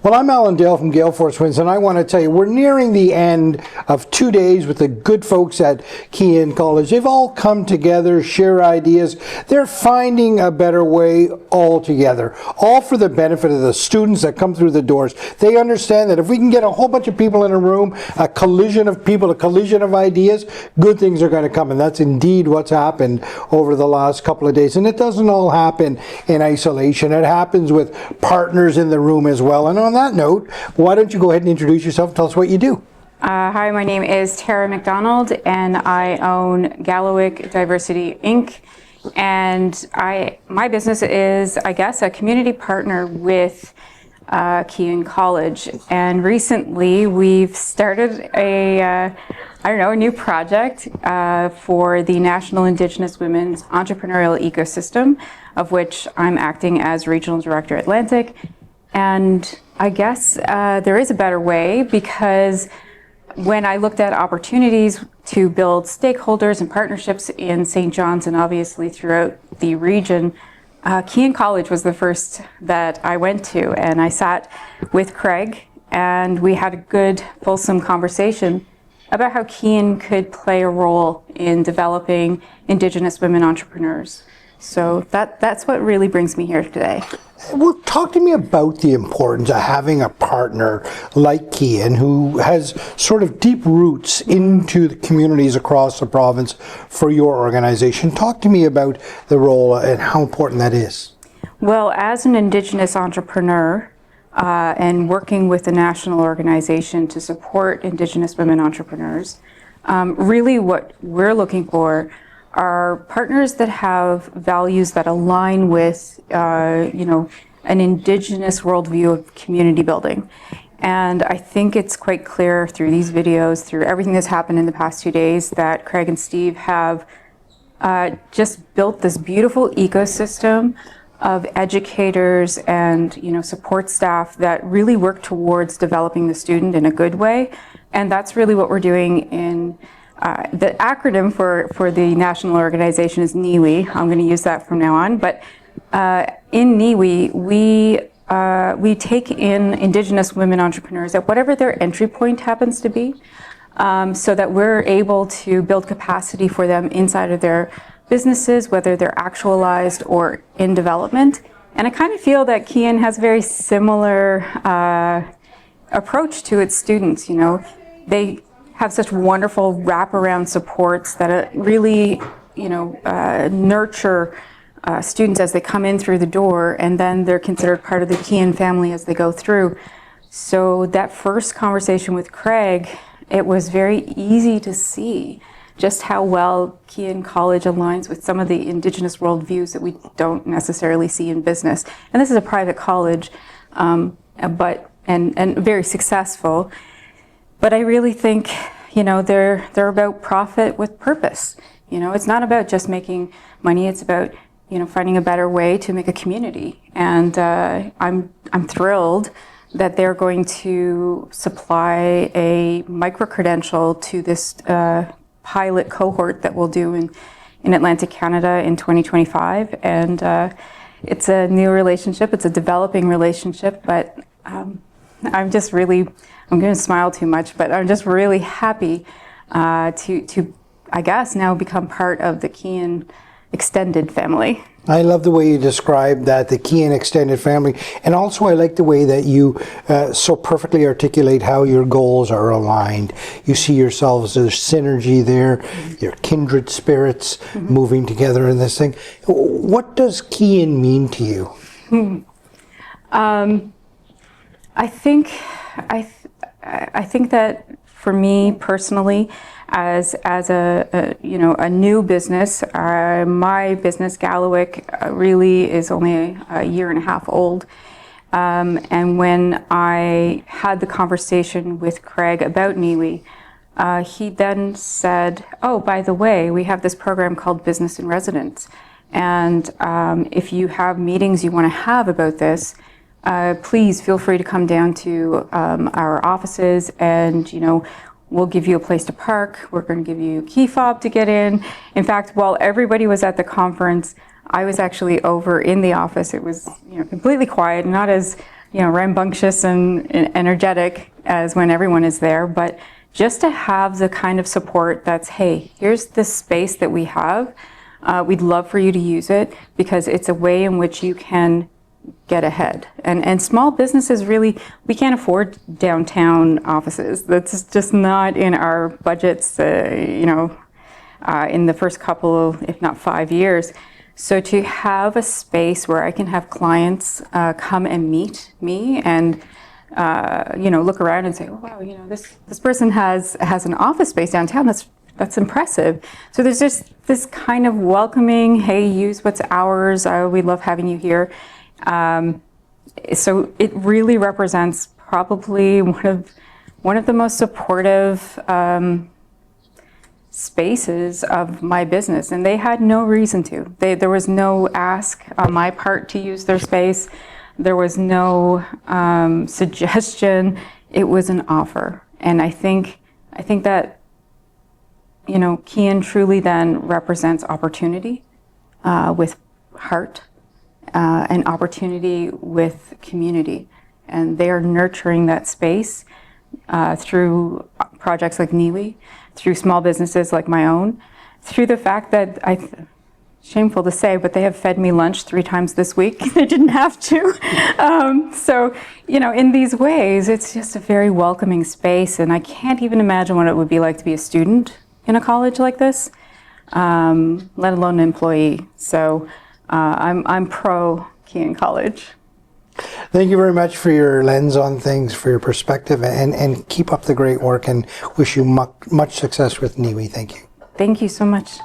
Well, I'm Alan Dale from GaleForceWins, and I want to tell you, we're nearing the end of 2 days with the good folks at Kean College. They've all come together, share ideas. They're finding a better way all together, all for the benefit of the students that come through the doors. They understand that if we can get a whole bunch of people in a room, a collision of people, a collision of ideas, good things are going to come. And that's indeed what's happened over the last couple of days. And it doesn't all happen in isolation. It happens with partners in the room as well. And on that note, why don't you go ahead and introduce yourself and tell us what you do? Hi, my name is Tera Mcdonald, and I own Kalawikk Diversity Inc. And my business is, I guess, a community partner with Kean College. And recently, we've started a new project for the National Indigenous Women's Entrepreneurial Ecosystem, of which I'm acting as Regional Director Atlantic. And I guess there is a better way, because when I looked at opportunities to build stakeholders and partnerships in St. John's and obviously throughout the region, Kean College was the first that I went to. And I sat with Craig and we had a good, fulsome conversation about how Kean could play a role in developing Indigenous women entrepreneurs. So that's what really brings me here today. Well, talk to me about the importance of having a partner like Kean, who has sort of deep roots into the communities across the province for your organization. Talk to me about the role and how important that is. Well, as an Indigenous entrepreneur and working with a national organization to support Indigenous women entrepreneurs, really what we're looking for are partners that have values that align with, an Indigenous worldview of community building. And I think it's quite clear through these videos, through everything that's happened in the past 2 days, that Craig and Steve have just built this beautiful ecosystem of educators and support staff that really work towards developing the student in a good way. And that's really what we're doing in the acronym for the national organization is NIWI. I'm going to use that from now on. But in NIWI, we take in Indigenous women entrepreneurs at whatever their entry point happens to be, so that we're able to build capacity for them inside of their businesses, whether they're actualized or in development. And I kind of feel that Kean has a very similar approach to its students. They have such wonderful wraparound supports that really, nurture students as they come in through the door, and then they're considered part of the Kean family as they go through. So that first conversation with Craig, it was very easy to see just how well Kean College aligns with some of the Indigenous worldviews that we don't necessarily see in business. And this is a private college, but very successful. But I really think, they're about profit with purpose. It's not about just making money. It's about, finding a better way to make a community. And I'm thrilled that they're going to supply a micro-credential to this pilot cohort that we'll do in Atlantic Canada in 2025. And it's a new relationship. It's a developing relationship, but I'm going to smile too much, but I'm just really happy to, I guess, now become part of the Kean extended family. I love the way you describe that, the Kean extended family. And also I like the way that you so perfectly articulate how your goals are aligned. You see yourselves as synergy there, your kindred spirits moving together in this thing. What does Kean mean to you? I think that for me personally, as a new business, my business Kalawikk really is only a year and a half old. And when I had the conversation with Craig about NIWI, he then said, "Oh, by the way, we have this program called Business in Residence, and if you have meetings you want to have about this, please feel free to come down to our offices, and we'll give you a place to park. We're going to give you a key fob to get in." In fact, while everybody was at the conference, I was actually over in the office. It was completely quiet, not as rambunctious and energetic as when everyone is there, but just to have the kind of support that's, hey, here's this space that we have. We'd love for you to use it because it's a way in which you can get ahead. And small businesses really, we can't afford downtown offices. That's just not in our budgets, in the first couple, if not 5 years. So to have a space where I can have clients come and meet me and look around and say, oh, wow, this person has an office space downtown. That's impressive. So there's just this kind of welcoming, hey, use what's ours. We love having you here. So it really represents probably one of the most supportive spaces of my business, and they had no reason to. There was no ask on my part to use their space. There was no suggestion. It was an offer, and I think that Kian truly then represents opportunity with heart. An opportunity with community, and they are nurturing that space through projects like Niwi, through small businesses like my own, through the fact that shameful to say, but they have fed me lunch 3 times this week. They didn't have to. So, in these ways, it's just a very welcoming space, and I can't even imagine what it would be like to be a student in a college like this, let alone an employee. So. I'm pro Kian College. Thank you very much for your lens on things, for your perspective, and keep up the great work, and wish you much success with Niwi. Thank you. Thank you so much.